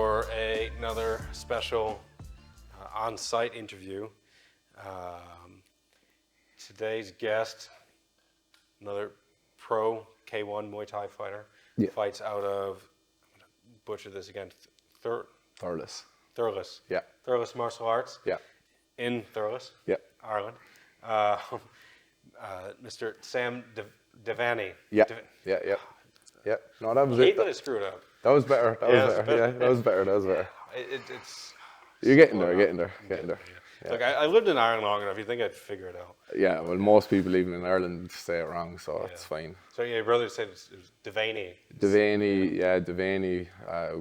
for another special on-site interview. Today's guest, another pro K1 Muay Thai fighter, fights out of, I'm going to butcher this again, Thurles. Thurles. Yeah. Thurles Martial Arts. Yeah. In Thurles, Yeah. Ireland. Mr. Sam Devaney. Yeah. Yeah. No, that was I it. hate that I screwed up. That was better. Yeah, that was better. It's You're getting there. Yeah. Look, I lived in Ireland long enough. You think I'd figure it out? Yeah. Well, most people even in Ireland say it wrong, so it's fine. So your brother said it was Devaney. Devaney.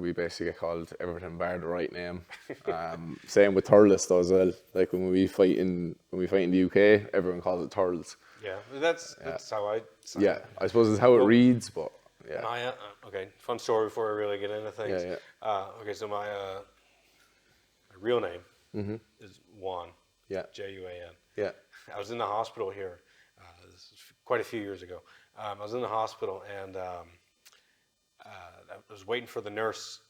We basically get called everything bar the right name. Same with Thurles though as well. Like when we fight in the UK, everyone calls it Thurles. Yeah, that's how I. Yeah, I suppose it's how it reads, but yeah. My okay, fun story before we really get into things. Yeah. Okay, so my real name is Juan. Yeah. Juan. Yeah. I was in the hospital here. This is quite a few years ago. I was in the hospital and I was waiting for the nurse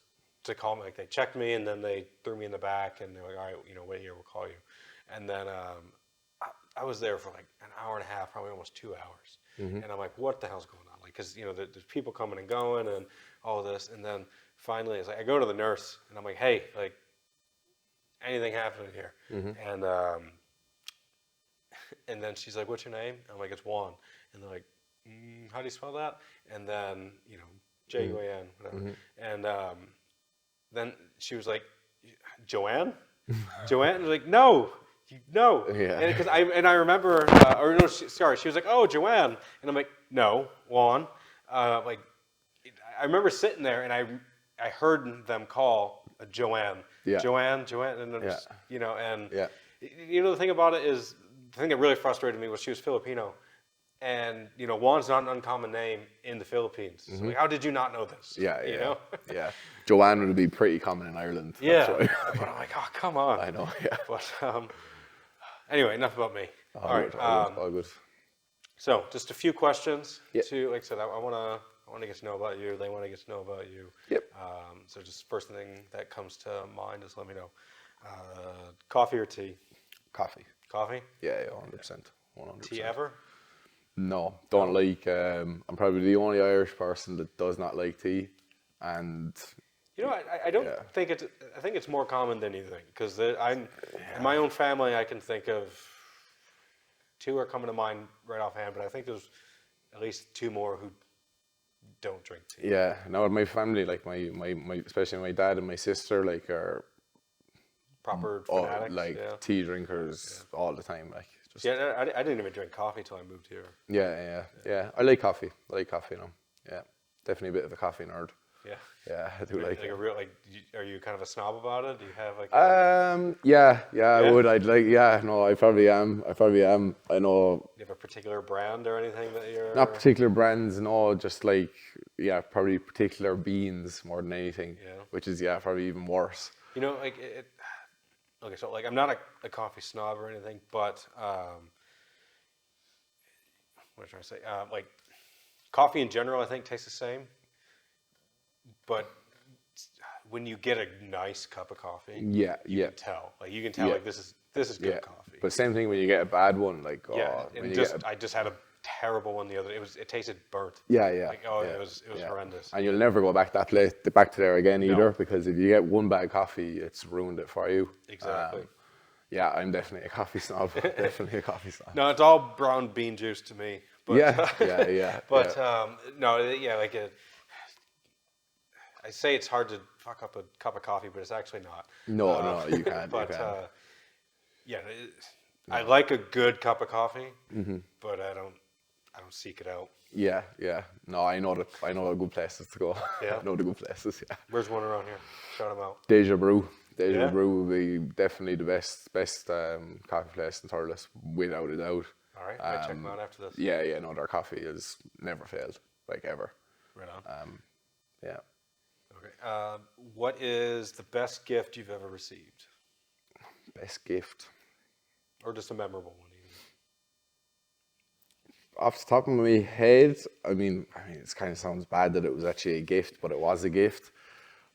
to call me. Like they checked me and then they threw me in the back and they're like, all right, wait here, we'll call you. And then I was there for like an hour and a half, probably almost 2 hours. And I'm like, what the hell's going on? Like, cause there's people coming and going and all this. And then finally it's like, I go to the nurse and I'm like, hey, like anything happening here? And then she's like, what's your name? I'm like, it's Juan. And they're like, how do you spell that? And then, Juan, whatever. And then she was like, Joanne? Joanne? And I was like, no. Yeah. And I remember, she was like, oh, Joanne. And I'm like, no, Juan. I remember sitting there and I heard them call Joanne. Yeah. Joanne, and I'm just, and Yeah. the thing about it is, the thing that really frustrated me was she was Filipino. And, Juan's not an uncommon name in the Philippines. So like, how did you not know this? Yeah. Joanne would be pretty common in Ireland. Yeah. But I'm like, oh, come on. I know, yeah. But anyway, enough about me. All right. All good. So just a few questions Yeah. like I said, I want to get to know about you. They want to get to know about you. Yep. So just first thing that comes to mind, just let me know. Coffee or tea? Coffee. Coffee? Yeah, 100%. 100%. Tea ever? No, don't like. I'm probably the only Irish person that does not like tea, and I don't think it's. I think it's more common than you think because in my own family, I can think of 2 are coming to mind right offhand, but I think there's at least 2 more who don't drink tea. Yeah, no, my family, like my especially my dad and my sister, like are proper fanatics, tea drinkers all the time, like. I didn't even drink coffee till I moved here. Yeah. I like coffee. Yeah, definitely a bit of a coffee nerd. Yeah, I do like it. Are you kind of a snob about it? Do you have like? I would. I probably am. I know. Do you have a particular brand or anything that you're? Not particular brands, no. Just like probably particular beans more than anything. Yeah. Which is probably even worse. Okay, so like I'm not a coffee snob or anything, but what am I trying to say? Like coffee in general, I think tastes the same. But when you get a nice cup of coffee, you can tell. Like you can tell, like this is good coffee. But same thing when you get a bad one, like I just had a terrible one the other day. It tasted burnt. It was horrendous. And you'll never go back back to there again either, because if you get one bad coffee, it's ruined it for you. Exactly. I'm definitely a coffee snob. No, it's all brown bean juice to me. But, But I say it's hard to fuck up a cup of coffee, but it's actually not. No, you can't. But I like a good cup of coffee, but I don't seek it out. Yeah. No, I know the good places to go. Yeah. I know the good places. Yeah. Where's one around here? Shout them out. Deja Brew would be definitely the best coffee place in Thurles, without a doubt. All right, I'll check them out after this. Yeah. No, their coffee has never failed, like ever. Right on. Yeah. Okay. What is the best gift you've ever received? Best gift. Or just a memorable one, even. Off the top of my head, I mean, it kind of sounds bad that it was actually a gift, but it was a gift.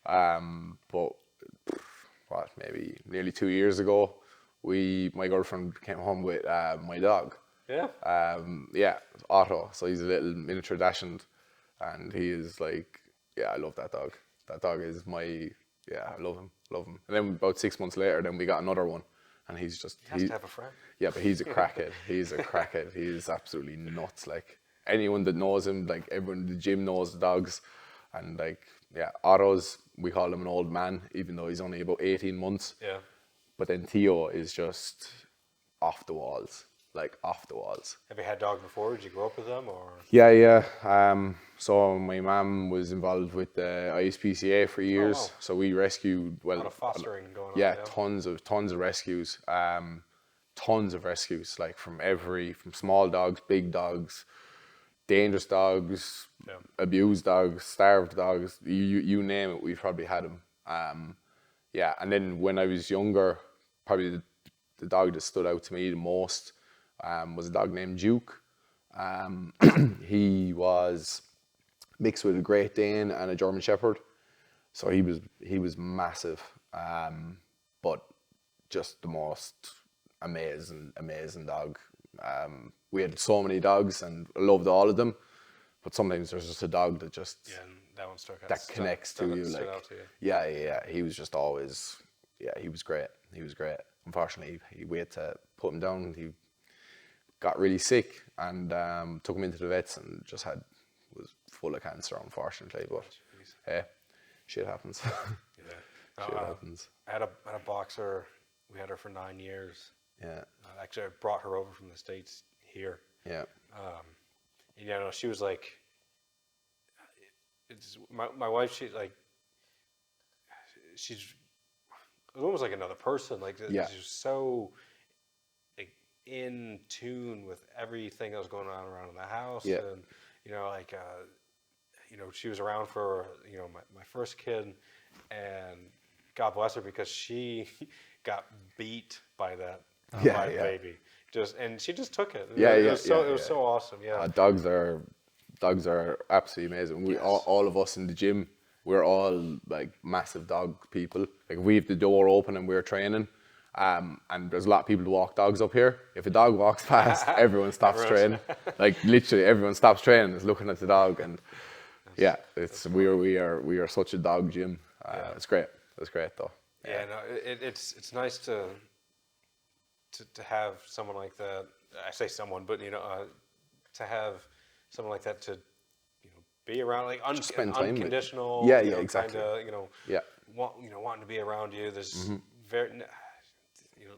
But what, maybe nearly 2 years ago, my girlfriend came home with my dog. Yeah. Yeah, Otto. So he's a little miniature Dachshund, and he is like, yeah, I love that dog. That dog is yeah, I love him, love him. And then about 6 months later, then we got another one, and he's just He has to have a friend. yeah, but he's a crackhead. He's a crackhead. He's absolutely nuts. Like anyone that knows him, like everyone in the gym knows the dogs, and like yeah, Otto's, we call him an old man, even though he's only about 18 months. Yeah. But then Theo is just off the walls, like off the walls. Have you had dogs before? Did you grow up with them, or? Yeah, yeah. So my mum was involved with the ISPCA for years. wow. So we rescued, A lot of fostering going on. yeah, tons of rescues. Tons of rescues, like from small dogs, big dogs, dangerous dogs, Yeah. abused dogs, starved dogs. You name it, we've probably had them. Yeah, and then when I was younger, probably the dog that stood out to me the most was a dog named Duke. He was mixed with a Great Dane and a German Shepherd, so he was massive, but just the most amazing dog. We had so many dogs and I loved all of them, but sometimes there's just a dog that just Yeah, and that one stuck out. that connects to you. Stood Like out to you. yeah. He was just always he was great. Unfortunately, we had to put him down. He got really sick and took him into the vets and was full of cancer, unfortunately. But hey, shit happens. Yeah. Shit happens. I had a boxer. We had her for 9 years. Yeah. Actually, I brought her over from the States here. Yeah. And, you know, she was like, my wife, she's almost like another person. Like, Yeah. she's so like, in tune with everything that was going on around in the house. Yeah. And, you know, like, you know, she was around for, you know, my first kid, and God bless her because she got beat by that by the baby. And she just took it. It was so awesome. Yeah. Dogs are absolutely amazing. We all of us in the gym, we're all like massive dog people. Like if we have the door open and we're training, and there's a lot of people who walk dogs up here. If a dog walks past, everyone stops training. Like literally, everyone stops training, is looking at the dog, and yeah, we are such a dog gym. It's great. It's great though. Yeah, no, it's nice to have someone like that. I say someone, but you know, to have someone like that to, you know, be around, like spend time with. unconditional. Yeah, you know, exactly. Kinda, you know, Yeah. wanting to be around you. There's very, you know,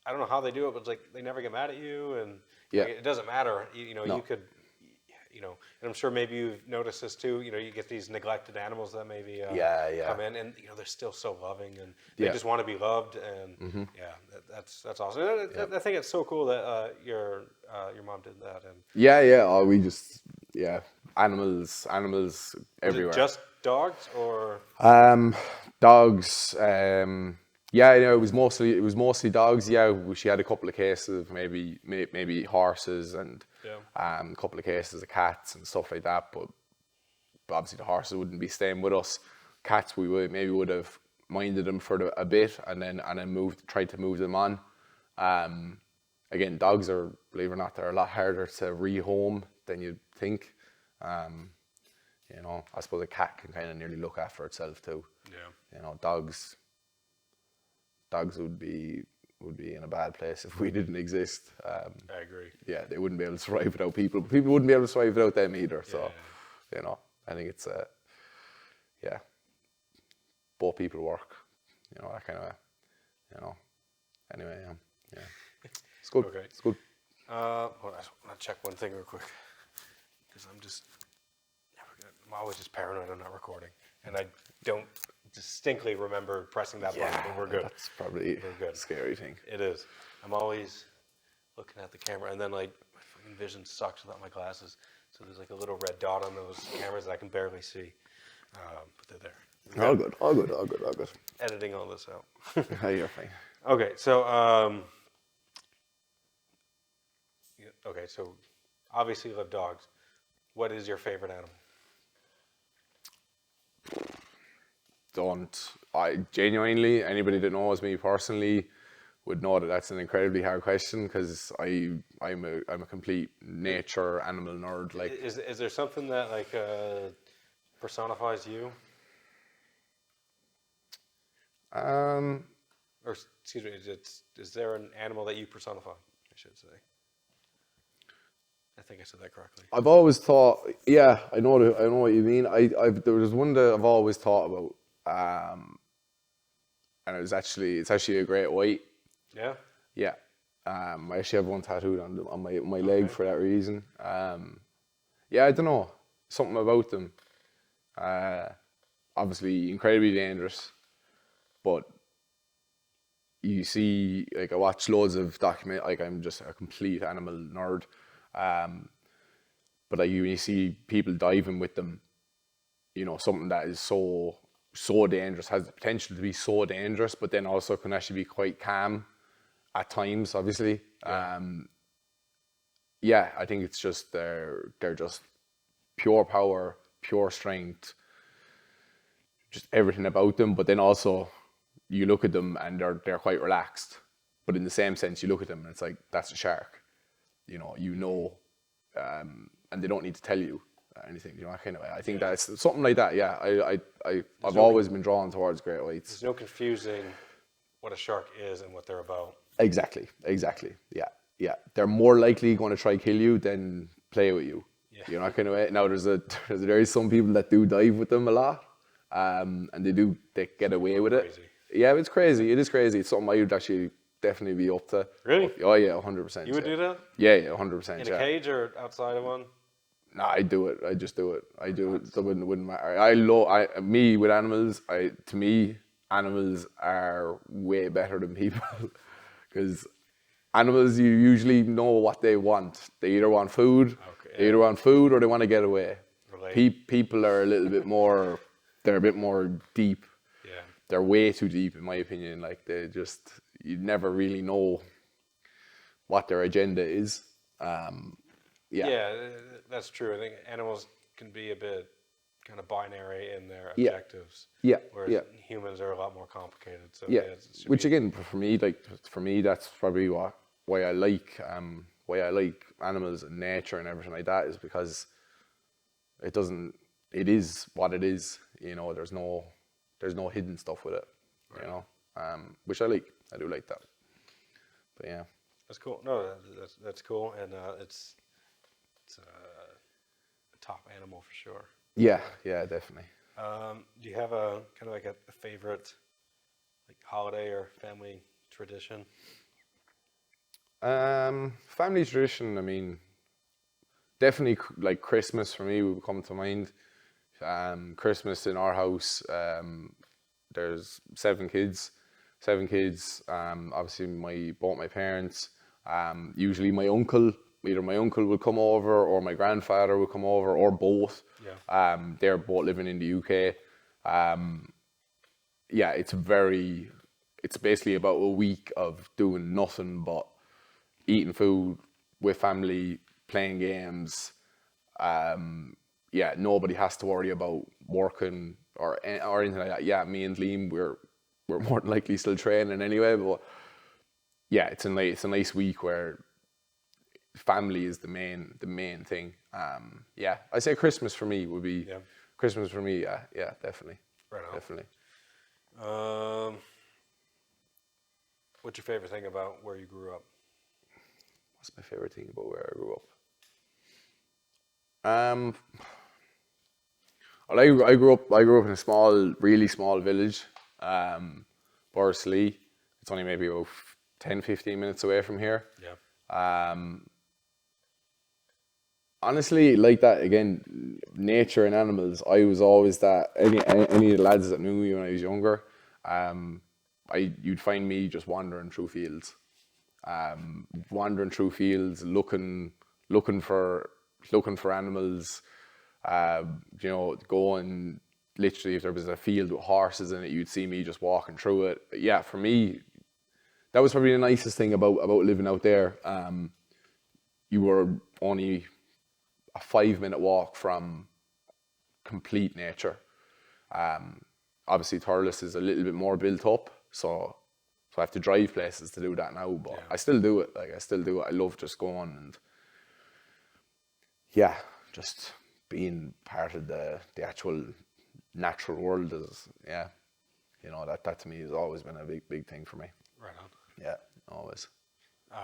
I don't know how they do it, but it's like they never get mad at you, and like, it doesn't matter. You know, you could. You know, and I'm sure maybe you've noticed this too. You know, you get these neglected animals that maybe come in, and you know they're still so loving, and they just want to be loved, and that's awesome. And I think it's so cool that your mom did that. And Yeah. We just animals everywhere. was it just dogs or? Dogs. Yeah, you know, it was mostly dogs. Yeah, she had a couple of cases of maybe horses and a couple of cases of cats and stuff like that. But obviously the horses wouldn't be staying with us. Cats, we would have minded them for a bit and then tried to move them on. Again, dogs are, believe it or not, they're a lot harder to rehome than you'd think. You know, I suppose a cat can kind of nearly look after itself too. Yeah. You know, dogs would be in a bad place if we didn't exist. I agree. Yeah, they wouldn't be able to survive without people. But people wouldn't be able to survive without them either. So, you know, I think it's both people work. You know, that kind of, you know. Anyway, yeah. It's good. Okay. It's good. Hold on, I'll check one thing real quick because I'm always just paranoid I'm not recording, and I don't distinctly remember pressing that button, but we're good. That's probably good. a scary thing. It is. I'm always looking at the camera, and then like my fucking vision sucks without my glasses, so there's like a little red dot on those cameras that I can barely see, but they're there. All good. Editing all this out. You're fine. Okay, so so obviously you love dogs. What is your favorite animal? don't. I genuinely, anybody that knows me personally would know that that's an incredibly hard question because I'm a complete nature animal nerd. Like, is there something that like personifies you, um, or excuse me, is there an animal that you personify? I should say. I think I said that correctly. I've always thought, yeah, I know what you mean. There was one that I've always thought about, and it's actually a great white. Yeah. Yeah. I actually have one tattooed on my leg for that reason. Yeah, I don't know. Something about them. Obviously incredibly dangerous, but you see, like I watch loads of like I'm just a complete animal nerd. But like you see people diving with them, something that is so dangerous, has the potential to be so dangerous, but then also can actually be quite calm at times, obviously. Yeah. Yeah, I think it's just they're just pure power, pure strength, just everything about them. But then also you look at them and they're quite relaxed. But in the same sense, you look at them and it's like that's a shark. And they don't need to tell you anything. Kind of way. I think that's something like that. Yeah, I've always been drawn towards great whites. There's no confusing what a shark is and what they're about. Exactly. Yeah. They're more likely going to try kill you than play with you. Yeah. Kind of way. Now there is some people that do dive with them a lot, and they get away with it. Crazy. Yeah, it's crazy. It is crazy. It's something I would actually definitely be up to. Really? Oh yeah, 100%. You would do that? Yeah, 100%. In a cage or outside of one? No, I do it. I just do it. I do it. So it wouldn't matter. Me with animals. To me, animals are way better than people because animals, you usually know what they want. They either want food, or they want to get away. People are a little bit more. They're a bit more deep. Yeah. They're way too deep, in my opinion. Like you never really know what their agenda is. Yeah, that's true. I think animals can be a bit kind of binary in their objectives. Yeah. Whereas humans are a lot more complicated. So Which again, for me, that's probably why I like animals and nature and everything like that is because it is what it is. There's no hidden stuff with it. Right. Which I like. I do like that. But yeah. That's cool. No, that's cool, and it's a top animal for sure. Yeah, definitely. Do you have a kind of like a favorite like holiday or family tradition? Family tradition. I mean, definitely like Christmas for me would come to mind. Christmas in our house. There's seven kids. Obviously, both my parents. Usually, either my uncle will come over, or my grandfather will come over, or both. Yeah. They're both living in the UK. It's basically about a week of doing nothing but eating food with family, playing games. Nobody has to worry about working or anything like that. Yeah, me and Liam, we're more than likely still training anyway, but yeah, it's a nice week where family is the main thing. I say Christmas for me would be Christmas for me. Yeah, definitely. Right on. Definitely. What's your favorite thing about where you grew up? What's my favorite thing about where I grew up? Well, I grew up in a really small village, Borsley. It's only maybe about 10-15 minutes away from here. Yeah. Honestly, like that again, nature and animals. I was always that. Any of the lads that knew me when I was younger, you'd find me just wandering through fields, looking for animals. Going literally, if there was a field with horses in it, you'd see me just walking through it. But yeah, for me, that was probably the nicest thing about living out there. You were only a 5-minute walk from complete nature. obviously Thurles is a little bit more built up, so I have to drive places to do that now, but I still do it. Like, I still do it. I love just going and, yeah, just being part of the actual natural world is, yeah, you know, that to me has always been a big thing for me. Right on. Yeah, always. Do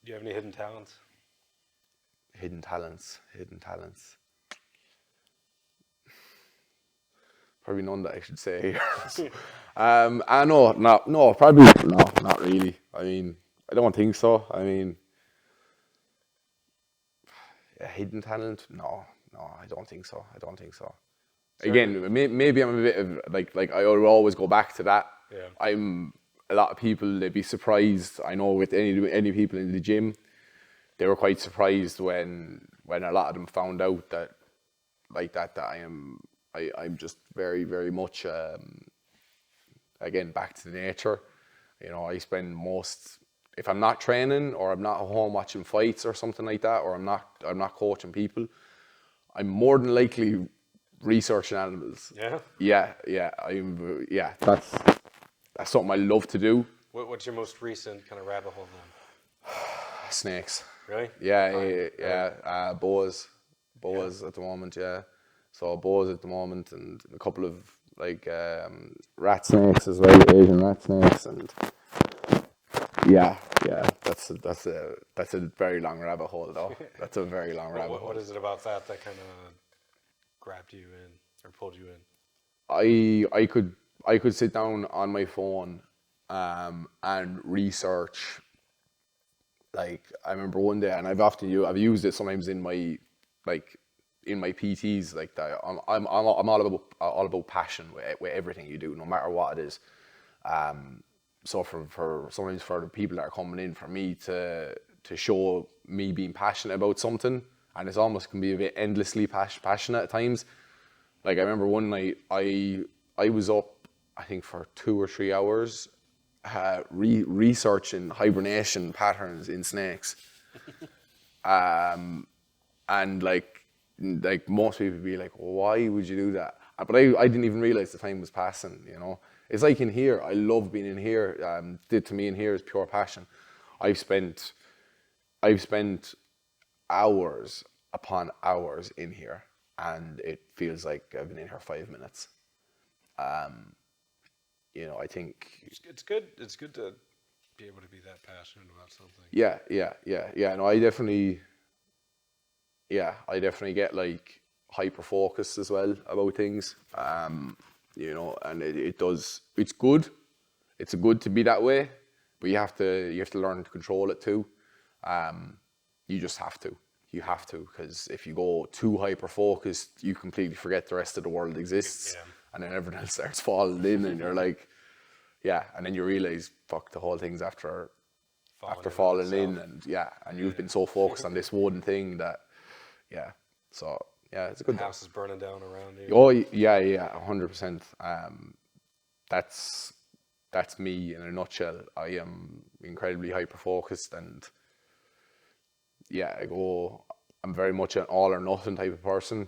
you have any hidden talents? Hidden talents. Probably none that I should say here. No, probably no, not really. I mean, I don't think so. I mean, a hidden talent? No, I don't think so. Again, maybe I'm a bit of like I will always go back to that. Yeah. I'm a lot of people, they'd be surprised. I know with any people in the gym, they were quite surprised when a lot of them found out that I'm just very, very much again back to nature. You know, I spend if I'm not training or I'm not at home watching fights or something like that, or I'm not coaching people, I'm more than likely researching animals. Yeah. Yeah. That's something I love to do. What's your most recent kind of rabbit hole then? Snakes. Really? Yeah. Boas at the moment. Yeah. So boas at the moment, and a couple of like rat snakes as well, Asian rat snakes, and yeah. That's a very long rabbit hole though. That's a very long rabbit hole. What is it about that kind of grabbed you in or pulled you in? I could sit down on my phone and research. Like, I remember one day, and I've used it sometimes in my PTs, like that. I'm all about passion with everything you do, no matter what it is. So for sometimes for the people that are coming in, for me to show me being passionate about something, and it's almost can be a bit endlessly passionate at times. Like, I remember one night I was up, I think for 2 or 3 hours, researching hibernation patterns in snakes. And like most people would be like, why would you do that? But I didn't even realize the time was passing, you know. It's like in here, I love being in here. To me in here is pure passion. I've spent hours upon hours in here, and it feels like I've been in here 5 minutes. You know, I think it's good. It's good to be able to be that passionate about something. Yeah. No, I definitely get like hyper focused as well about things. You know, and it's good. It's good to be that way, but you have to learn to control it too. You just have to. You have to, because if you go too hyper focused, you completely forget the rest of the world exists, and then everything else starts falling in, and you're like, yeah, and then you realize, fuck, the whole thing's after falling in, and you've been so focused on this one thing that, so it's a good. The house is burning down around you. Oh yeah, 100%. That's me in a nutshell. I am incredibly hyper focused, and I'm very much an all or nothing type of person.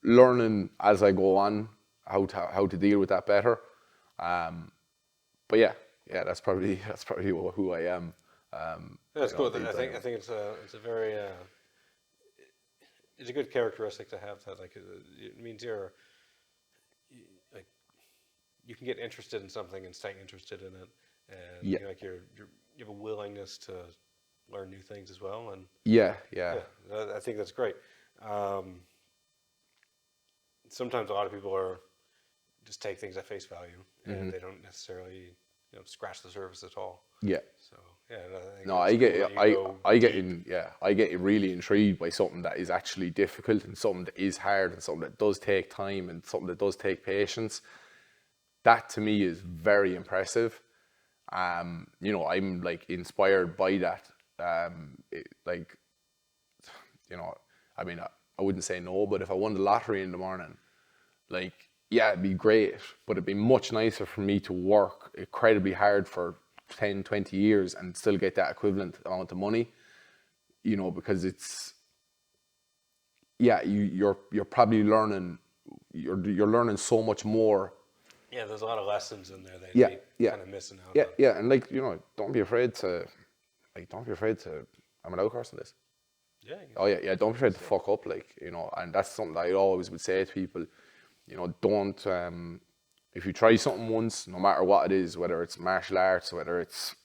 Learning as I go on how to deal with that better. But that's probably who I am. That's cool. I think it's a very it's a good characteristic to have. That it means you can get interested in something and stay interested in it, and you have a willingness to learn new things as well. And I think that's great. Sometimes a lot of people just take things at face value, and they don't necessarily scratch the surface at all. Yeah. So I no, I get really intrigued by something that is actually difficult, and something that is hard, and something that does take time, and something that does take patience. That to me is very impressive. I'm like inspired by that. I mean, I wouldn't say no, but if I won the lottery in the morning, it'd be great, but it'd be much nicer for me to work incredibly hard for 10, 20 years and still get that equivalent amount of money, because it's, you're probably learning you're learning so much more. Yeah, there's a lot of lessons in there that Yeah, you're kind of missing out Yeah, on. yeah, and like, don't be afraid to, I'm an out course in this. Yeah. Oh yeah, don't be afraid to fuck up, like, and that's something that I always would say to people, don't, if you try something once, no matter what it is, whether it's martial arts, whether it's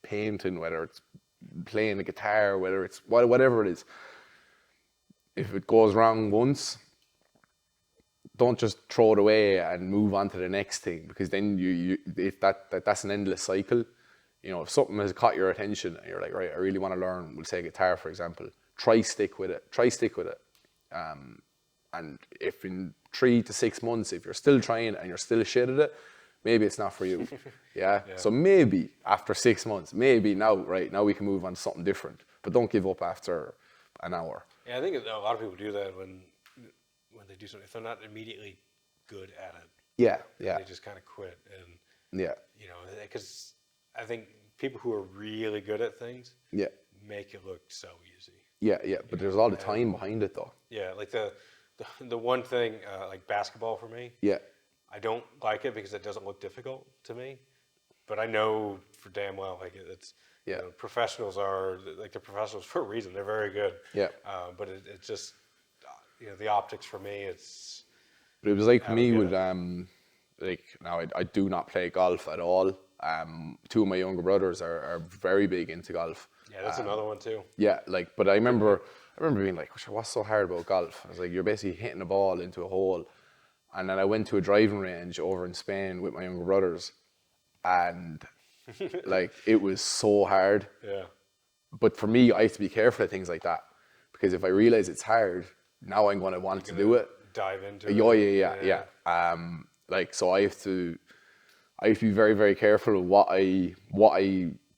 painting, whether it's playing the guitar, whether it's whatever it is, if it goes wrong once, don't just throw it away and move on to the next thing, because then if that's an endless cycle. If something has caught your attention and you're like, right, I really want to learn, we'll say guitar for example, try stick with it. And if in 3 to 6 months, if you're still trying and you're still shit at it, maybe it's not for you. Yeah. So maybe after 6 months, maybe now we can move on to something different. But don't give up after an hour. Yeah, I think a lot of people do that when they do something. If they're not immediately good at it, Yeah. they just kind of quit. And because I think people who are really good at things, make it look so easy. Yeah. But there's all the time behind it though. Yeah, like the one thing, like basketball for me. Yeah. I don't like it because it doesn't look difficult to me, but I know for damn well like it's. Professionals are like they're professionals for a reason. They're very good. Yeah. But it just the optics for me. But it was like me with like now I do not play golf at all. 2 of my younger brothers are very big into golf. Yeah, that's another one too. Yeah, but I remember being like, what's so hard about golf? I was like, you're basically hitting a ball into a hole. And then I went to a driving range over in Spain with my younger brothers, and like it was so hard. Yeah. But for me, I have to be careful of things like that, because if I realize it's hard, now I'm going to want to do it. Dive into it. Yeah. Like, so I have to be very, very careful of what I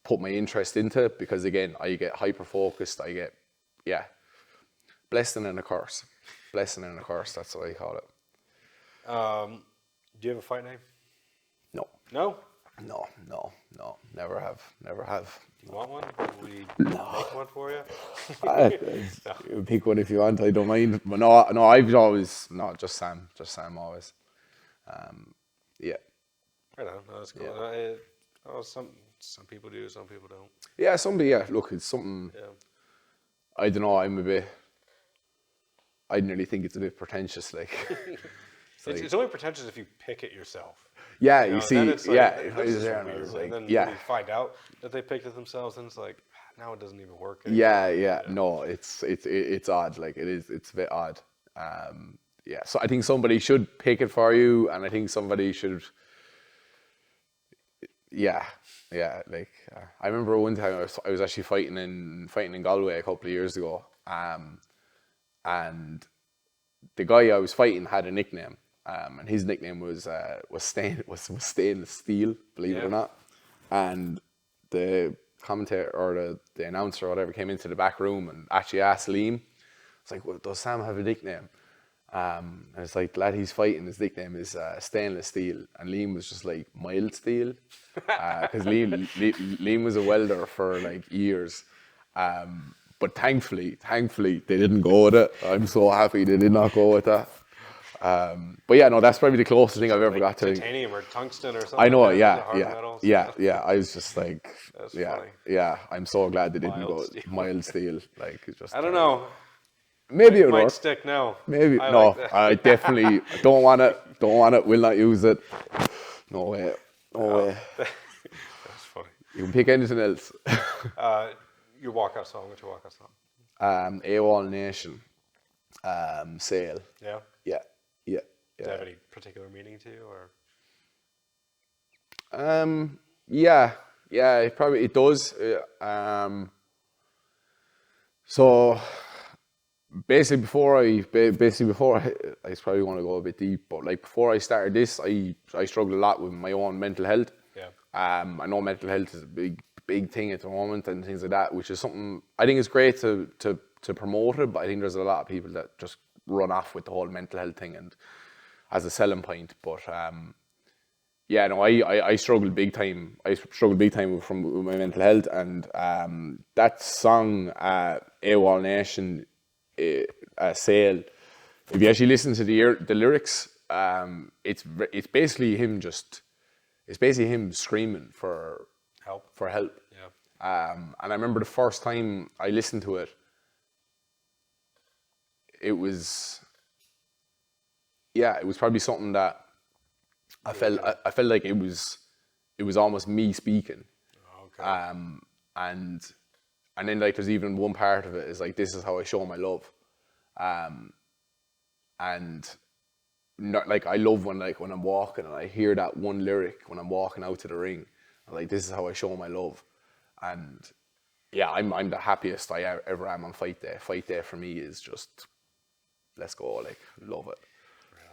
put my interest into, because again, I get hyper focused. I get, blessing and a curse. Blessing and a curse. That's what I call it. Do you have a fight name? No. No. No. Never have. You want one? Will we make one for you? You pick one if you want. I don't mind. But no. I've always just Sam always. Yeah. Right on. No, that's cool. Yeah. Some people do, some people don't. Yeah, somebody. Yeah, look, it's something. Yeah. I don't know. I nearly think it's a bit pretentious, like. It's only pretentious if you pick it yourself. Yeah, you see, it's like, yeah, this is weird. And then when you find out that they picked it themselves, then it's like, now it doesn't even work anymore. Yeah. No, it's odd. Like it's a bit odd. So I think somebody should pick it for you, and I think somebody should. Yeah. Like I remember one time I was actually fighting in Galway a couple of years ago, and the guy I was fighting had a nickname. And his nickname was stainless steel, believe it or not. And the commentator or the announcer or whatever came into the back room and actually asked Liam, it's like, well, does Sam have a nickname? And it's like, the lad he's fighting, his nickname is stainless steel. And Liam was just like, mild steel. Because Liam was a welder for like years. But thankfully, they didn't go with it. I'm so happy they did not go with that. But yeah, no, that's probably the closest thing I've ever got to titanium or tungsten or something. I know, like yeah. I was just like, that's funny. Yeah. I'm so glad they didn't Mild go steel. mild steel. Like, it's just. I don't know. Maybe it might would. Stick now. Maybe I no. like that. I definitely don't want it. Will not use it. No way. That's funny. You can pick anything else. Your walkout song. What's your walkout song? AWOL Nation. Sail. Yeah. Yeah. Does it have any particular meaning to you, or? Yeah, it does. So basically before I probably want to go a bit deep, but like before I started this, I struggled a lot with my own mental health. Yeah. I know mental health is a big thing at the moment and things like that, which is something I think it's great to promote it, but I think there's a lot of people that just run off with the whole mental health thing and as a selling point. But I struggled big time. With my mental health, and that song, AWOL Nation, Sail, if you actually listen to the lyrics, it's basically him screaming for help. Yeah. And I remember the first time I listened to it, it was probably something that I felt like it was almost me speaking. Okay. And then like there's even one part of it is like, this is how I show my love. And not like, I love when I'm walking and I hear that one lyric when I'm walking out to the ring. I'm like, this is how I show my love. And yeah, I'm the happiest I ever am on fight day. Fight day for me is just, let's go, like, love it.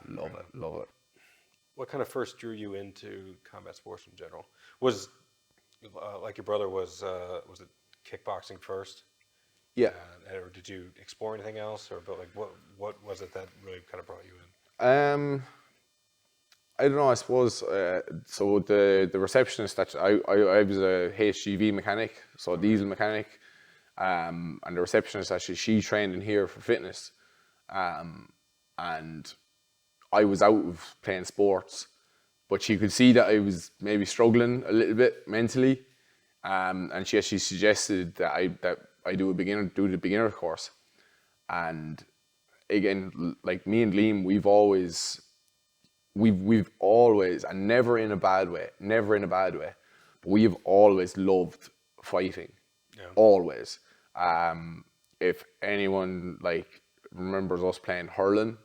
Love it. What kind of first drew you into combat sports in general? Was like your brother was it kickboxing first? Yeah. Or did you explore anything else, or but like what was it that really kind of brought you in? I don't know. I suppose so. The receptionist that I was a HGV mechanic, so a diesel mechanic, and the receptionist actually, she trained in here for fitness, and I was out of playing sports, but she could see that I was maybe struggling a little bit mentally, and she actually suggested that I do the beginner course, and again, like me and Liam, we've always, and never in a bad way, but we've always loved fighting, always. If anyone like remembers us playing hurling,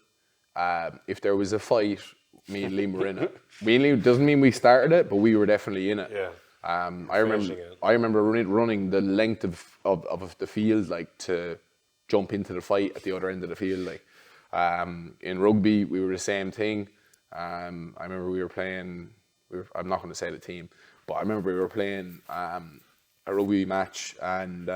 if there was a fight, me and Liam were in it. Me and Liam, doesn't mean we started it, but we were definitely in it. Yeah. I remember running the length of the field, like, to jump into the fight at the other end of the field. Like, in rugby, we were the same thing. I remember we were playing. I'm not going to say the team, but I remember we were playing a rugby match, and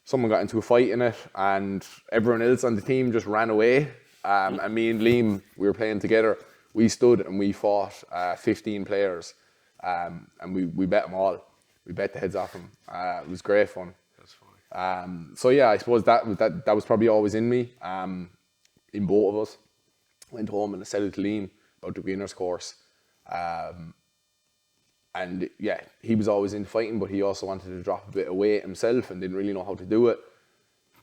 someone got into a fight in it, and everyone else on the team just ran away. And me and Liam, we were playing together. We stood and we fought 15 players, and we bet them all. We bet the heads off them. It was great fun. That's funny. So yeah, I suppose that was probably always in me. In both of us, went home and I said it to Liam about the beginner's course, and yeah, he was always in fighting, but he also wanted to drop a bit of weight himself and didn't really know how to do it.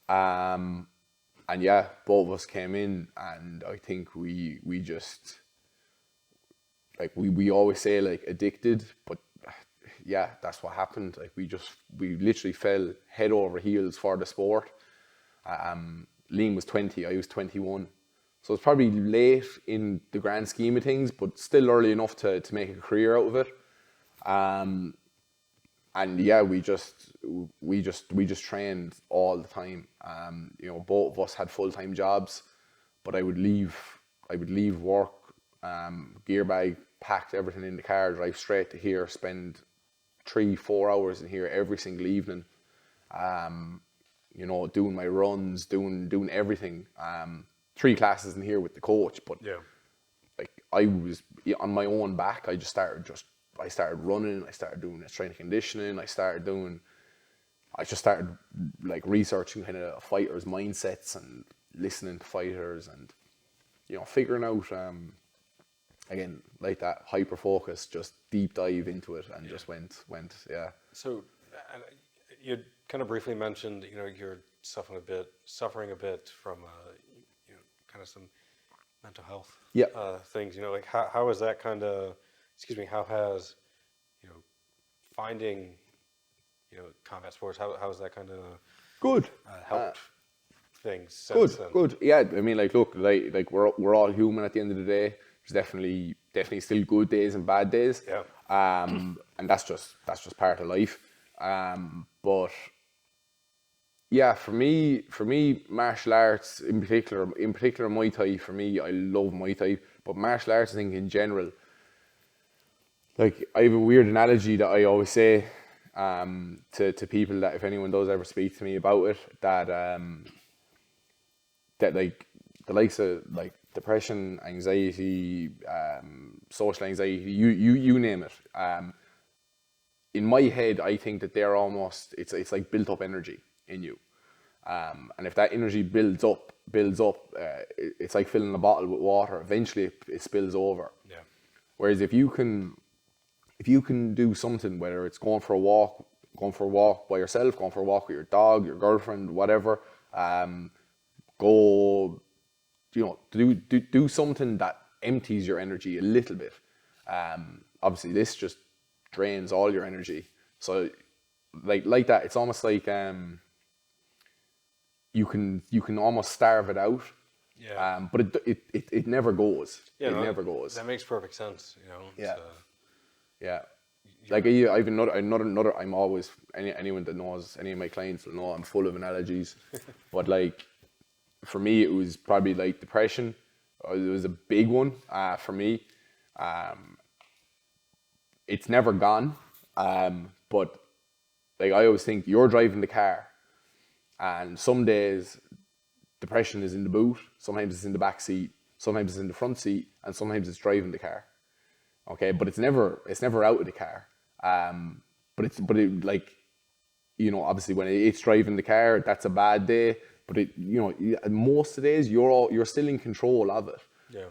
And yeah, both of us came in, and I think we just, like, we always say, like, addicted, but yeah, that's what happened. Like, we literally fell head over heels for the sport. Liam was 20, I was 21. So it's probably late in the grand scheme of things, but still early enough to make a career out of it. And yeah, we just trained all the time. Both of us had full-time jobs, but I would leave work, gear bag, packed everything in the car, drive straight to here, spend 3-4 hours in here every single evening, doing my runs, doing everything. 3 classes in here with the coach, but like, I was on my own back. I started running, I started doing strength conditioning, I just started like researching kind of fighters' mindsets and listening to fighters and, figuring out, again, like that hyper focus, just deep dive into it, and just went. So you kind of briefly mentioned, you're suffering a bit from, kind of some mental health things. Like how is that kind of, how has, finding, combat sports, how has that kind of Good. helped things since then? Good. Yeah, I mean, like, look, like we're all human at the end of the day. There's definitely still good days and bad days. Yeah. And that's just part of life. But yeah, for me, martial arts in particular Muay Thai, for me, I love Muay Thai, but martial arts, I think, in general, like, I have a weird analogy that I always say to people, that if anyone does ever speak to me about it, that like the likes of like depression, anxiety, social anxiety, you name it. In my head, I think that they're almost, it's like built up energy in you. And if that energy builds up, it's like filling a bottle with water. Eventually, it spills over. Yeah. Whereas if you can do something, whether it's going for a walk by yourself, going for a walk with your dog, your girlfriend, whatever, go, do something that empties your energy a little bit. Obviously, this just drains all your energy. So, like that, it's almost like you can almost starve it out. Yeah. But it never goes. Yeah, Never goes. That makes perfect sense. Yeah. Yeah. Like I've another. I'm always anyone that knows any of my clients will know I'm full of analogies, but like for me it was probably like depression. It was a big one for me. It's never gone, but like I always think you're driving the car, and some days depression is in the boot, sometimes it's in the back seat, sometimes it's in the front seat, and sometimes it's driving the car. Okay, but it's never out of the car. Obviously when it's driving the car, that's a bad day. But most of the days you're still in control of it. Yeah.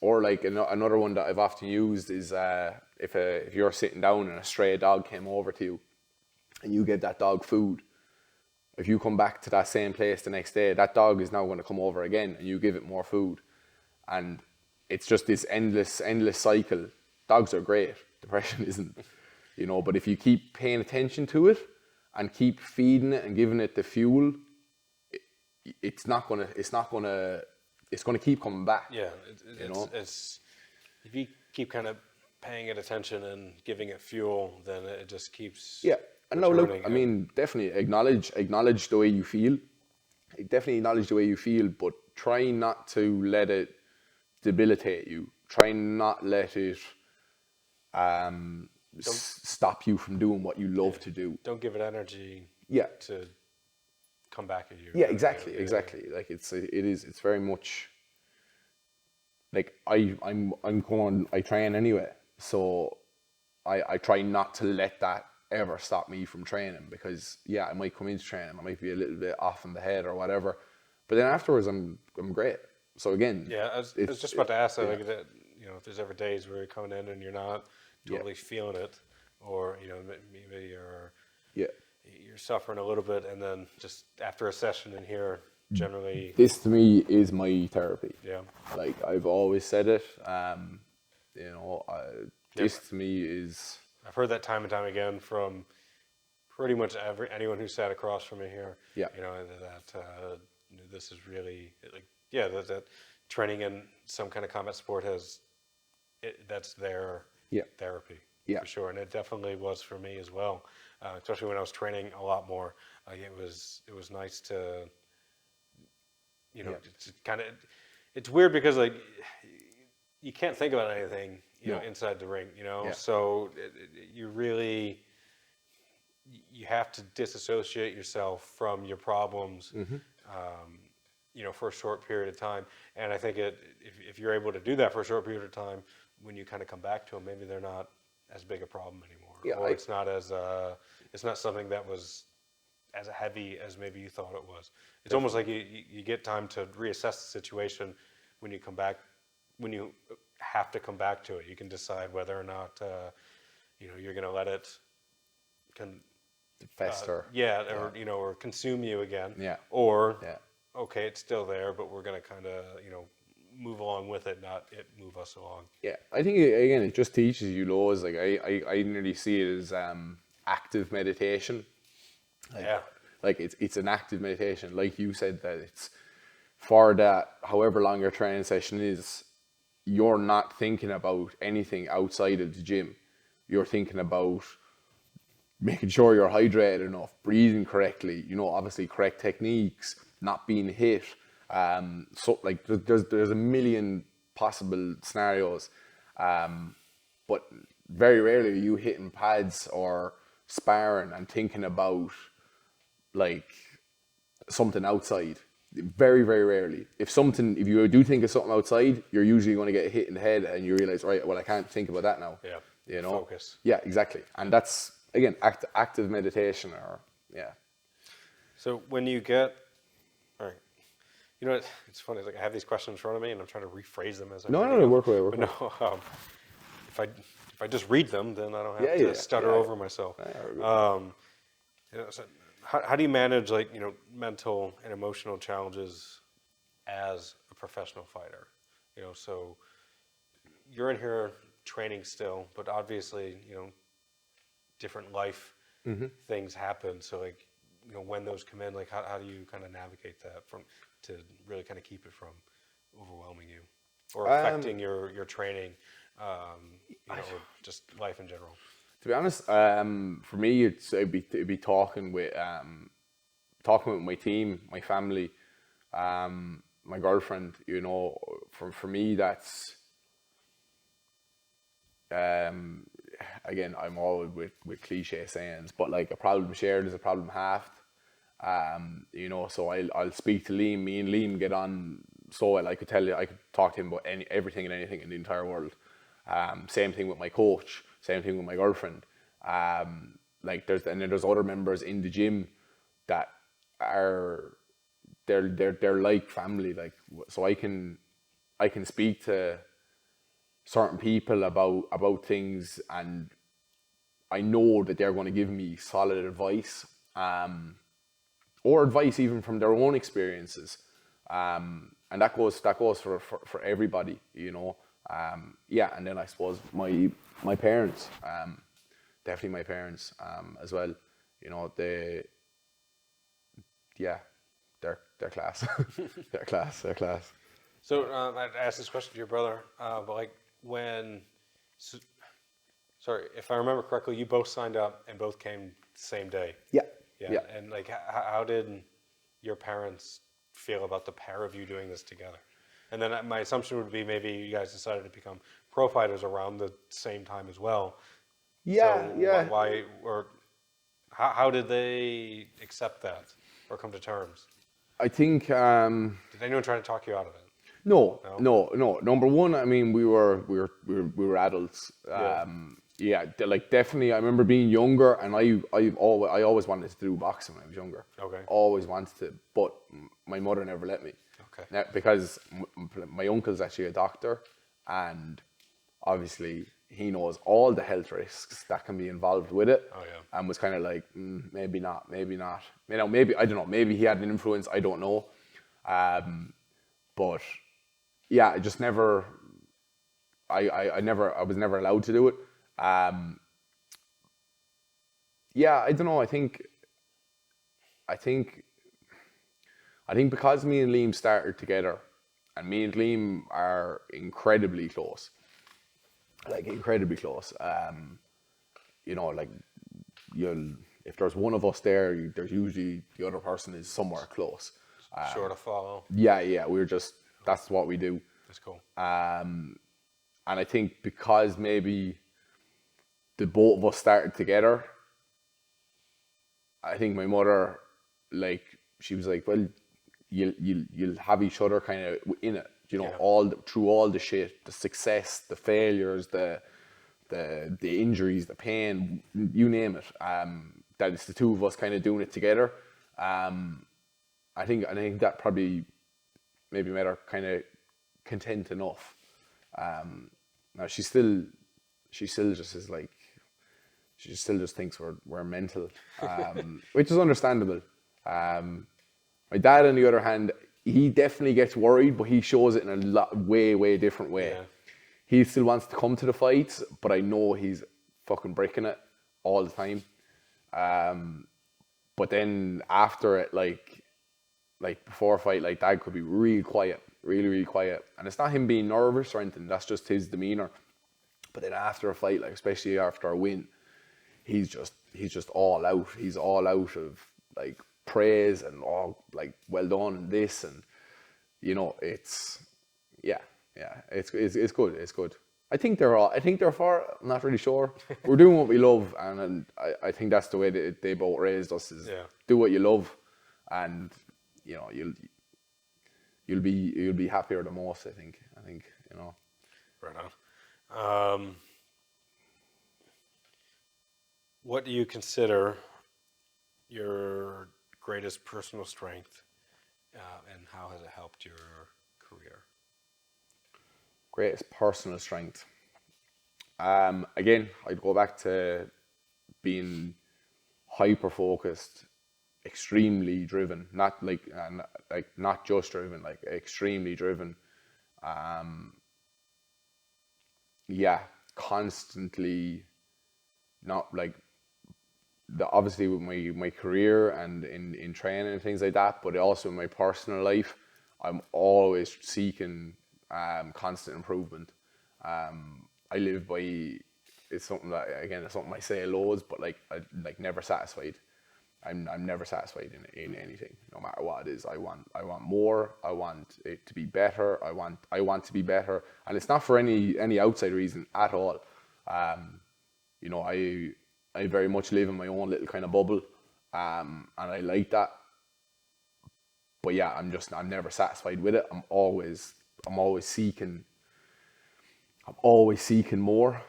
Or like another one that I've often used is if you're sitting down and a stray dog came over to you, and you give that dog food. If you come back to that same place the next day, that dog is now going to come over again, and you give it more food, and it's just this endless cycle. Dogs are great. Depression isn't, but if you keep paying attention to it and keep feeding it and giving it the fuel, it's going to keep coming back. Yeah. It's if you keep kind of paying it attention and giving it fuel, then it just keeps. Yeah. And no, look, I mean, definitely acknowledge the way you feel. Definitely acknowledge the way you feel, but try not to let it debilitate you. Try not let it stop you from doing what you love to do. Don't give it energy. Yeah. To come back at you. Yeah, exactly. Like it's very much like I train anyway, so I try not to let that ever stop me from training, because I might come into training, I might be a little bit off in the head or whatever, but then afterwards I'm great. So again, I was just about to ask that, like that, if there's ever days where you're coming in and you're not totally feeling it, or maybe you're suffering a little bit, and then just after a session in here, generally this to me is my therapy. Yeah. Like I've always said it. This to me is. I've heard that time and time again from pretty much anyone who sat across from me here. Yeah. That this is really that training in some kind of combat sport that's their therapy. Yeah. For sure, and it definitely was for me as well. Especially when I was training a lot more, it was nice to, to kind of. It's weird because like you can't think about anything, inside the ring, So you really you have to disassociate yourself from your problems, for a short period of time. And I think if you're able to do that for a short period of time, when you kind of come back to them, maybe they're not as big a problem anymore, or it's not something that was as heavy as maybe you thought it was. It's almost like you get time to reassess the situation when you come back, when you have to come back to it. You can decide whether or not you're going to let it fester, or consume you again, or okay, it's still there, but we're going to kind of move along with it, not it move us along. Yeah, I think again it just teaches you loads. Like I nearly see it as active meditation. Like it's an active meditation. Like you said, that it's for that however long your training session is, you're not thinking about anything outside of the gym. You're thinking about making sure you're hydrated enough, breathing correctly, obviously correct techniques, not being hit. So like there's a million possible scenarios, but very rarely are you hitting pads or sparring and thinking about like something outside. Very, very rarely. If you do think of something outside, you're usually going to get hit in the head and you realize, right, well, I can't think about that now. Yeah. Focus. Yeah, exactly. And that's, again, active meditation So when you get, all right, you know, it's funny. It's like I have these questions in front of me, and I'm trying to rephrase them as I'm No, reading no, them. work away, work But away. no, if I just read them, then I don't have Yeah, to yeah, stutter yeah. over myself. You know, so how do you manage like mental and emotional challenges as a professional fighter? You know, so you're in here training still, but obviously different life things happen. So like when those come in, like how do you kind of navigate that from to really kind of keep it from overwhelming you or Um, affecting your training, or just life in general? to be honest, for me, it'd be talking with my team, my family, my girlfriend. For me, that's um, again, I'm all with cliche sayings, but like a problem shared is a problem halved. So I'll speak to Liam. Me and Liam get on so well. I could talk to him about everything and anything in the entire world. Same thing with my coach. Same thing with my girlfriend. Like there's other members in the gym that are they're like family. Like so I can speak to certain people about things, and I know that they're going to give me solid advice, or advice even from their own experiences, and that goes for everybody, Yeah, and then I suppose my parents, definitely my parents, as well. They, yeah, they're class, they're class. So I'd ask this question to your brother, but like when, so, sorry, if I remember correctly, you both signed up and both came the same day. Yeah, Yeah, yeah. and like how did your parents feel about the pair of you doing this together? And then my assumption would be maybe you guys decided to become pro fighters around the same time as well. Yeah, So yeah. why or how did they accept that or come to terms? I think Did anyone try to talk you out of it? no, No. no, no. Number one, I mean, we were adults. Yeah. Yeah, like definitely. I remember being younger, and I always wanted to do boxing when I was younger. Okay. Always wanted to, but my mother never let me. Okay. Now, because my uncle's actually a doctor, and obviously he knows all the health risks that can be involved with it, Oh yeah. and was kind of like, maybe not, maybe not. Maybe I don't know. Maybe he had an influence. I don't know. But yeah, I just never. I was never allowed to do it. Yeah, I don't know. I think, I think because me and Liam started together, and me and Liam are incredibly close, like incredibly close. Like you'll if there's one of us there, there's usually the other person is somewhere close. Sure to follow. Yeah, yeah, that's what we do. That's cool. And I think because maybe the both of us started together, I think my mother, like, she was like, well, you'll have each other kind of in it, Yeah. through all the shit, the success, the failures, the injuries, the pain, you name it. That it's the two of us kind of doing it together. I think that probably maybe made her kind of content enough. Now she still just is like, she still just thinks we're mental, which is understandable. My dad, on the other hand, he definitely gets worried, but he shows it in a way different way. Yeah. He still wants to come to the fights, but I know he's fucking breaking it all the time. But then after it, like before a fight, like dad could be really quiet, really quiet, and it's not him being nervous or anything. That's just his demeanor. But then after a fight, like especially after a win, he's just all out. He's all out of like praise and all like well done and this, and it's yeah, it's good. It's good. I think they're far. I'm not really sure. We're doing what we love, and I think that's the way that they both raised us, is Yeah. do what you love, and you'll be happier than most. I think. Right on. What do you consider your greatest personal strength, and how has it helped your career? Greatest personal strength. Again, I'd go back to being hyper focused, extremely driven, not just driven, like extremely driven. Yeah, constantly, not like obviously with my career and in training and things like that, but also in my personal life, I'm always seeking constant improvement. I live by, it's something that, again, it's something I say loads, but like never satisfied. I'm never satisfied in anything, no matter what it is. I want more. I want it to be better. I want to be better, and it's not for any outside reason at all. You know, I very much live in my own little kind of bubble, and I like that. But yeah, I'm never satisfied with it. I'm always seeking. I'm always seeking more.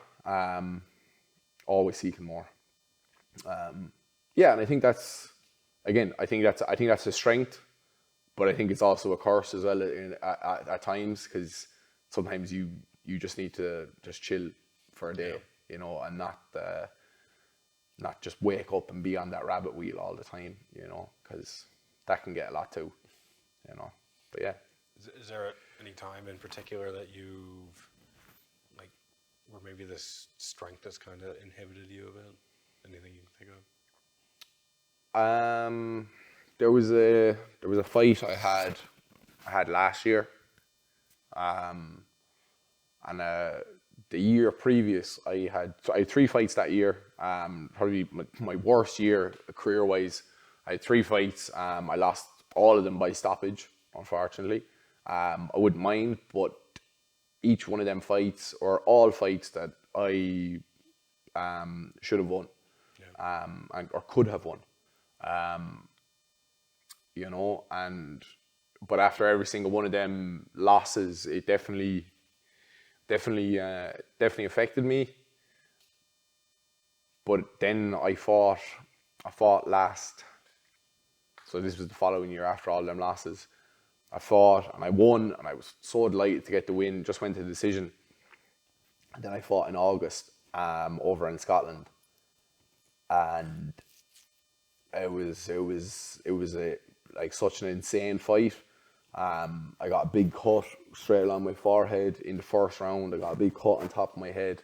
Always seeking more. Yeah, and I think that's, again, I think that's a strength, but I think it's also a curse as well at times, because sometimes you just need to just chill for a day, you know, and not just wake up and be on that rabbit wheel all the time, you know, because that can get a lot too, you know. But yeah. Is there any time in particular that you've, like, where maybe this strength has kind of inhibited you a bit? Anything you can think of? There was a fight I had last year, and the year previous I had 3 fights that year. Probably my worst year career wise. I had 3 fights. I lost all of them by stoppage, unfortunately. I wouldn't mind, but each one of them fights, or all fights that I should have won, or could have won. You know, but after every single one of them losses, it definitely affected me. But then I fought last, so this was the following year after all them losses. I fought and I won, and I was so delighted to get the win. Just went to decision. And then I fought in August over in Scotland, and it was such an insane fight. I got a big cut straight along my forehead in the first round. I got a big cut on top of my head.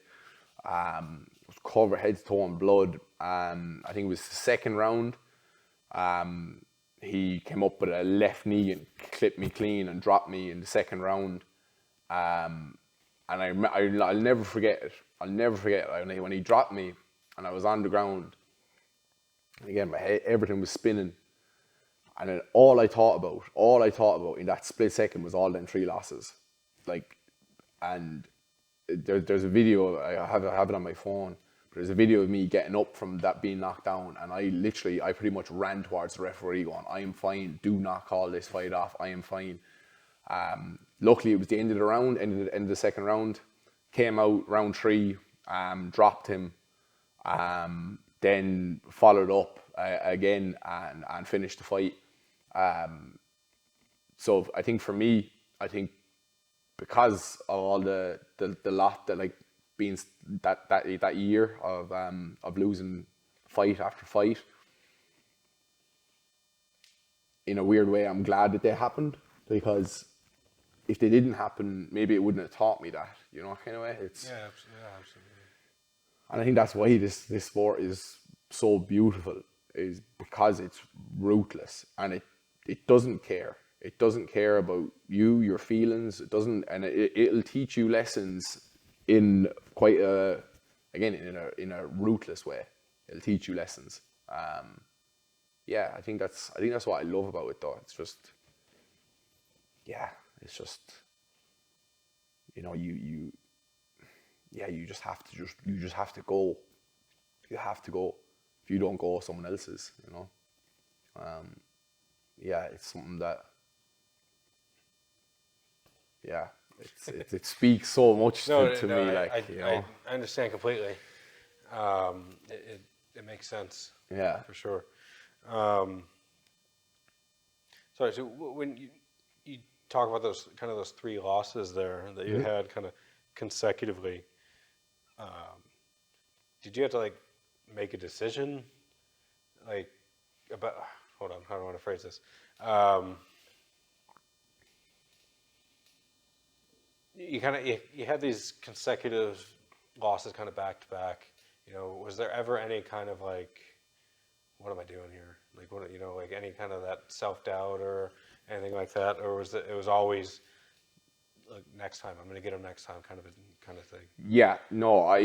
Was covered head to toe in blood. I think it was the second round. He came up with a left knee and clipped me clean and dropped me in the second round. And I'll never forget it. I'll never forget it. When he dropped me and I was on the ground. Again, my head, everything was spinning, and then all I thought about in that split second was all them 3 losses. Like, and there's a video, I have it on my phone. But there's a video of me getting up from that being knocked down, and I pretty much ran towards the referee going, "I am fine. Do not call this fight off. I am fine." Luckily, it was the end of the round, end of the second round. Came out round 3, dropped him. Then followed up again and finished the fight. So I think for me, because of all the lot that, like, being that year of losing fight after fight, in a weird way, I'm glad that they happened, because if they didn't happen, maybe it wouldn't have taught me that, you know, kind of way. Absolutely. And I think that's why this sport is so beautiful, is because it's ruthless, and it doesn't care. It doesn't care about you, your feelings. It doesn't, and it'll teach you lessons in quite in a ruthless way. It'll teach you lessons. Yeah, I think that's what I love about it, though. It's just, you know, you just have to go. You have to go. If you don't go, someone else is, you know. It's something that, it speaks so much to me. I understand completely. It makes sense. Yeah, for sure. Sorry. So when you talk about those three losses there that you had kind of consecutively, did you have to like make a decision, like about? Hold on, how do I want to phrase this? You had these consecutive losses kind of back to back. Was there ever any kind of like, what am I doing here? Like what like any kind of that self doubt or anything like that, or was it was always like next time I'm going to get him next time kind of thing? Yeah, no,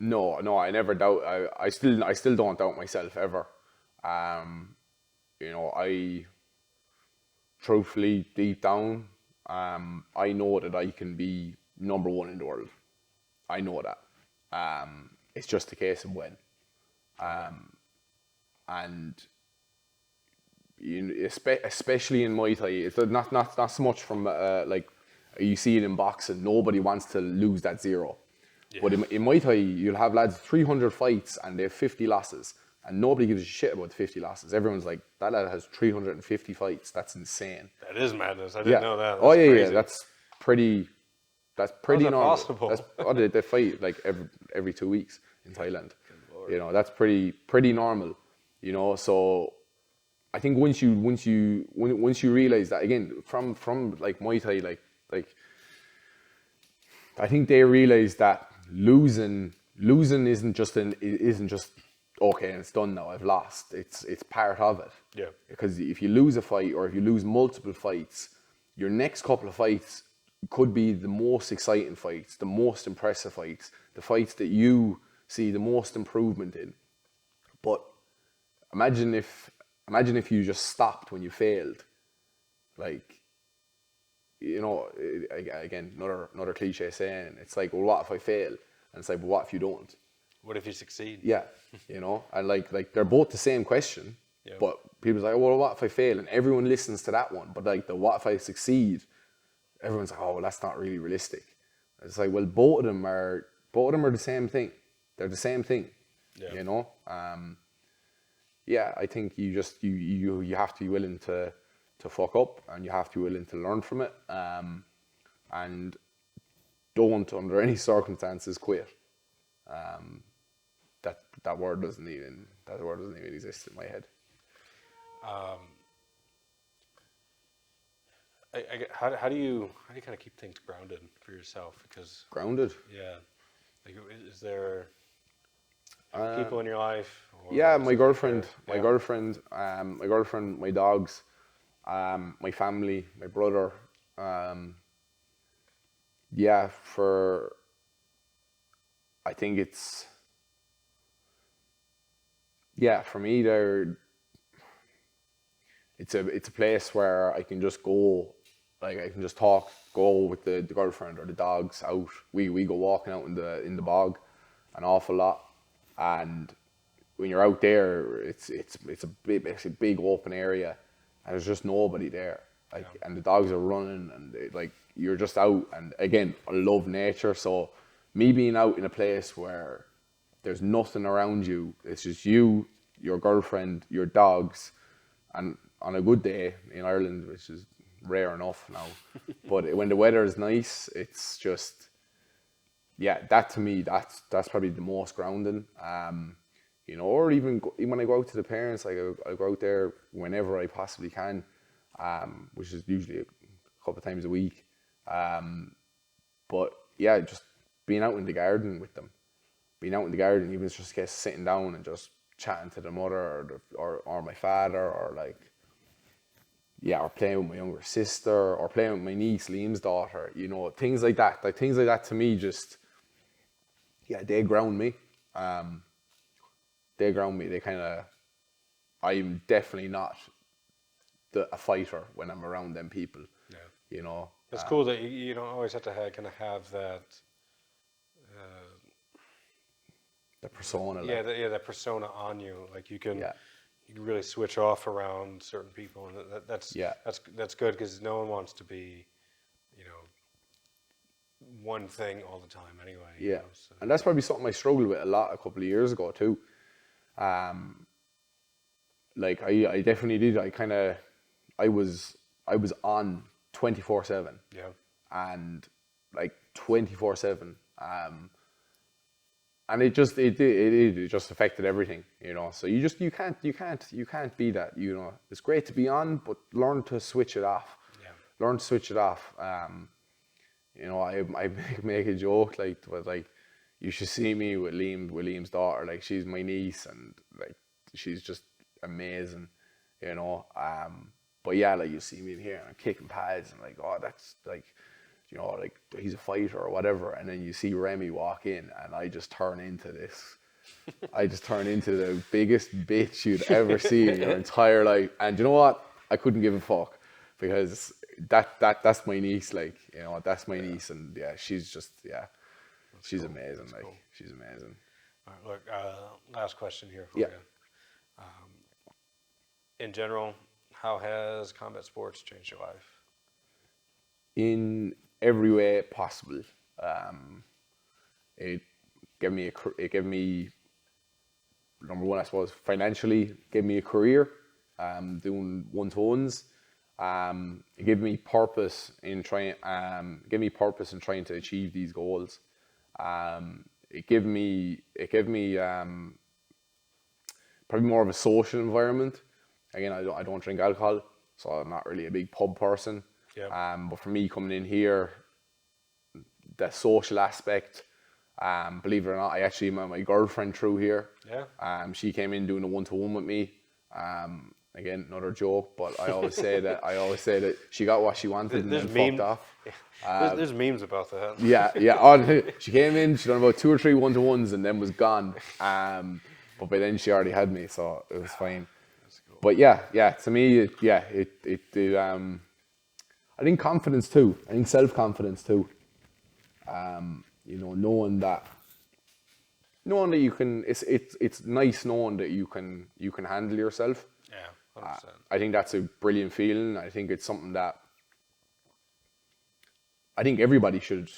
no, I never doubt. I still don't doubt myself ever. I truthfully, deep down, I know that I can be number one in the world. I know that. It's just a case of when. And especially in Muay Thai, it's not so much from like you see it in boxing. Nobody wants to lose that zero. Yeah. But in Muay Thai, you'll have lads 300 fights and they have 50 losses, and nobody gives a shit about the 50 losses. Everyone's like, that lad has 350 fights. That's insane. That is madness. I didn't know that. That's crazy. yeah. That's pretty normal. Possible? They fight like every 2 weeks in Thailand. That's pretty normal. So I think once you realize that, again, from like Muay Thai, like I think they realize that losing isn't just okay and it's done now, I've lost. It's part of it. Yeah. Because if you lose a fight or if you lose multiple fights, your next couple of fights could be the most exciting fights, the most impressive fights, the fights that you see the most improvement in. But imagine if you just stopped when you failed. Like, again, another cliche saying, it's like, well, what if I fail? And it's like, well, what if you don't? What if you succeed? Yeah, and like they're both the same question, yeah. But people's like, well, what if I fail? And everyone listens to that one. But like the what if I succeed, everyone's like, oh, well, that's not really realistic. It's like, well, both of them are the same thing. They're the same thing, Yeah, I think you just you have to be willing to fuck up, and you have to be willing to learn from it, and don't under any circumstances quit. That word doesn't even exist in my head. How do you kind of keep things grounded for yourself? Because Grounded? Yeah, like is there people in your life? Yeah, my girlfriend, my dogs, my family, my brother. I think it's. Yeah, for me, it's a place where I can just go, like I can just go with the girlfriend or the dogs out. We go walking out in the bog an awful lot, and when you're out there, it's a big open area, and there's just nobody there. And the dogs are running, and you're just out. And again, I love nature, so me being out in a place where there's nothing around you, it's just you, your girlfriend, your dogs, and on a good day in Ireland, which is rare enough now, but when the weather is nice, it's just, that to me, that's probably the most grounding. Or even when I go out to the parents, I go out there whenever I possibly can, which is usually a couple of times a week. But yeah, just being out in the garden with them, even if it's just sitting down and just chatting to the mother or my father, or or playing with my younger sister, or playing with my niece, Liam's daughter, things like that. Things like that to me just, they ground me. They ground me. I'm definitely not a fighter when I'm around them people. Yeah. It's cool that you don't always have to have that. The persona. That persona on you. Like you can really switch off around certain people, and that's good, because no one wants to be, one thing all the time anyway. Yeah, and that's probably something I struggled with a lot a couple of years ago too. like I definitely did. I was on 24/7. Yeah. And like 24/7. And it just affected everything, you know. So you can't be that, you know. It's great to be on, but learn to switch it off. Yeah. Learn to switch it off. You know, I make a joke like you should see me with Liam's daughter. Like, she's my niece, and like she's just amazing, you know. But yeah, like, you see me in here and I'm kicking pads and like, oh, that's like, you know, like, he's a fighter or whatever. And then you see Remy walk in and I just turn into the biggest bitch you'd ever see in your entire life. And you know what? I couldn't give a fuck, because that's my niece, like, you know, that's my niece. And yeah, she's just, yeah, she's cool. amazing. That's like, cool. she's amazing. All right, look, last question here for Yeah. you. In general, how has combat sports changed your life? In every way possible. It gave me, number one, I suppose, financially, gave me a career, doing one-to-ones. It gave me purpose in trying to achieve these goals. It gave me probably more of a social environment. Again, I don't drink alcohol, so I'm not really a big pub person. Yeah. But for me, coming in here, the social aspect, believe it or not, I actually met my girlfriend through here. Yeah. She came in doing a one-to-one with me. Again, another joke, but I always say that she got what she wanted and then fucked off. There's memes about that. Yeah. Oh, she came in, she done about 2 or 3 one-to-ones and then was gone. But by then she already had me, so it was fine. That's cool. But yeah, to me, I think confidence too. I think self-confidence too. You know, knowing that you can, it's nice knowing that you can handle yourself. Yeah, 100%. I think that's a brilliant feeling. I think it's something that I think everybody should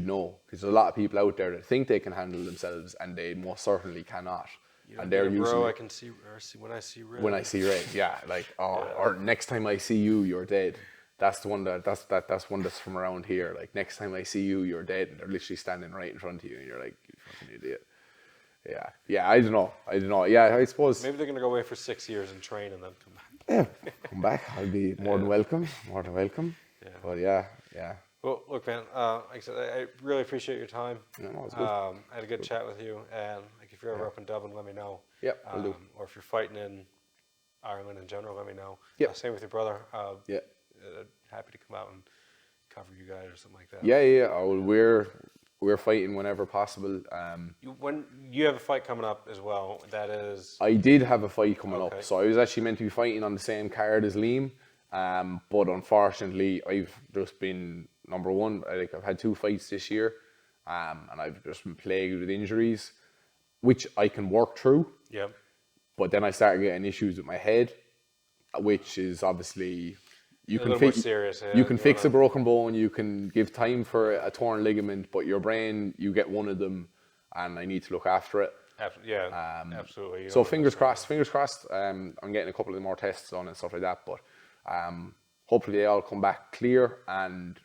know, because there's a lot of people out there that think they can handle themselves and they most certainly cannot. And they're usually, bro, I can see when I see red. When I see red, yeah, like, or next time I see you, you're dead. That's the one that's one that's from around here. Like, next time I see you, you're dead, and they're literally standing right in front of you, and you're like, you fucking idiot. Yeah. I don't know. Yeah, I suppose Maybe they're gonna go away for 6 years and train and then come back. Yeah, come back. I'll be more than welcome. Yeah. But yeah. Well, look, man. Like I said, I really appreciate your time. Yeah, no, it's good. I had a good chat with you, and like, if you're ever up in Dublin, let me know. Yeah, I'll do. Or if you're fighting in Ireland in general, let me know. Yeah. Same with your brother. Yeah. Happy to come out and cover you guys or something like that. Yeah. Oh, we're fighting whenever possible. When you have a fight coming up as well, that is. I did have a fight coming Okay. up, so I was actually meant to be fighting on the same card as Liam, but unfortunately, I've just been number one. I've had 2 fights this year, and I've just been plagued with injuries, which I can work through. Yeah. But then I started getting issues with my head, which is obviously you A can little more fix. serious, yeah. You can fix a broken bone. You can give time for a torn ligament, but your brain, you get one of them, and I need to look after it. Yeah, absolutely. You So know, fingers crossed. I'm getting a couple of more tests on and stuff like that, but hopefully they all come back clear, and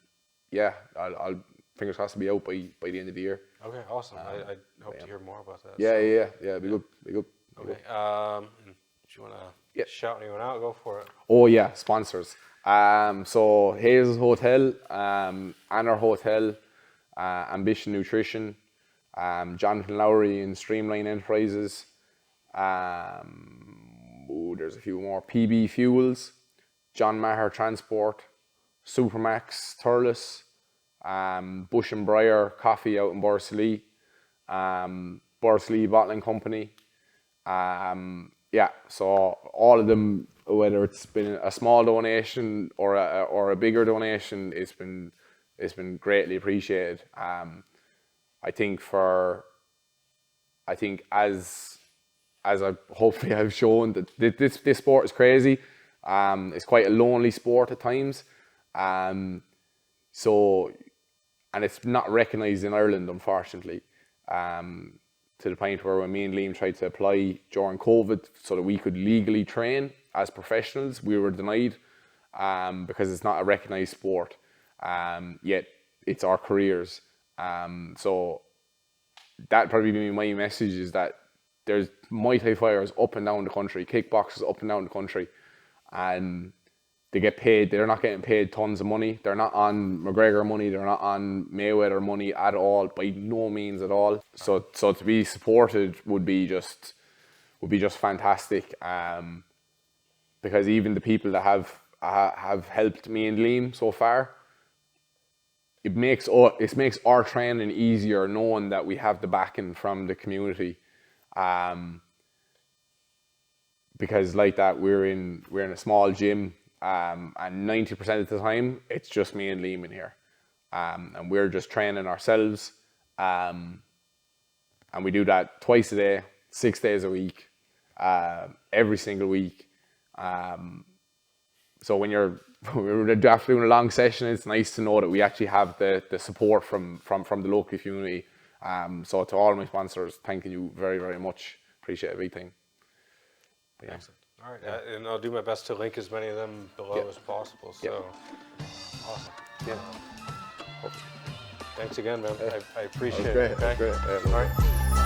yeah, I'll fingers crossed to be out by the end of the year. Okay, awesome. I hope to hear more about that. Yeah, be good. Okay. And if you want to shout anyone out, go for it. Oh yeah, sponsors. So Hayes Hotel, Anner Hotel, Ambition Nutrition, Jonathan Lowry and Streamline Enterprises. There's a few more. PB Fuels, John Maher Transport, Supermax, Thurles, Bush and Briar Coffee out in Borsley, Borsley Bottling Company. So all of them, whether it's been a small donation or a bigger donation, it's been greatly appreciated. I think as I hopefully I've shown that this sport is crazy. It's quite a lonely sport at times. So, and it's not recognised in Ireland, unfortunately. to the point where when me and Liam tried to apply during COVID so that we could legally train as professionals, we were denied because it's not a recognised sport, yet it's our careers. So that probably be my message, is that there's Muay Thai fighters up and down the country, kickboxers up and down the country, and they get paid. They're not getting paid tons of money. They're not on McGregor money. They're not on Mayweather money at all, by no means at all. So to be supported would be just fantastic. Because even the people that have helped me and Liam so far, it makes our training easier knowing that we have the backing from the community. Because like that, we're in a small gym. And 90% of the time, it's just me and Liam in here. And we're just training ourselves. And we do that twice a day, 6 days a week, every single week. So when we're after doing a long session, it's nice to know that we actually have the support from the local community. So to all my sponsors, thanking you very, very much. Appreciate everything. Yeah. Excellent. All right, and I'll do my best to link as many of them below as possible. So, awesome. Yeah. Thanks again, man. I appreciate Great. it. Okay? Great. All right.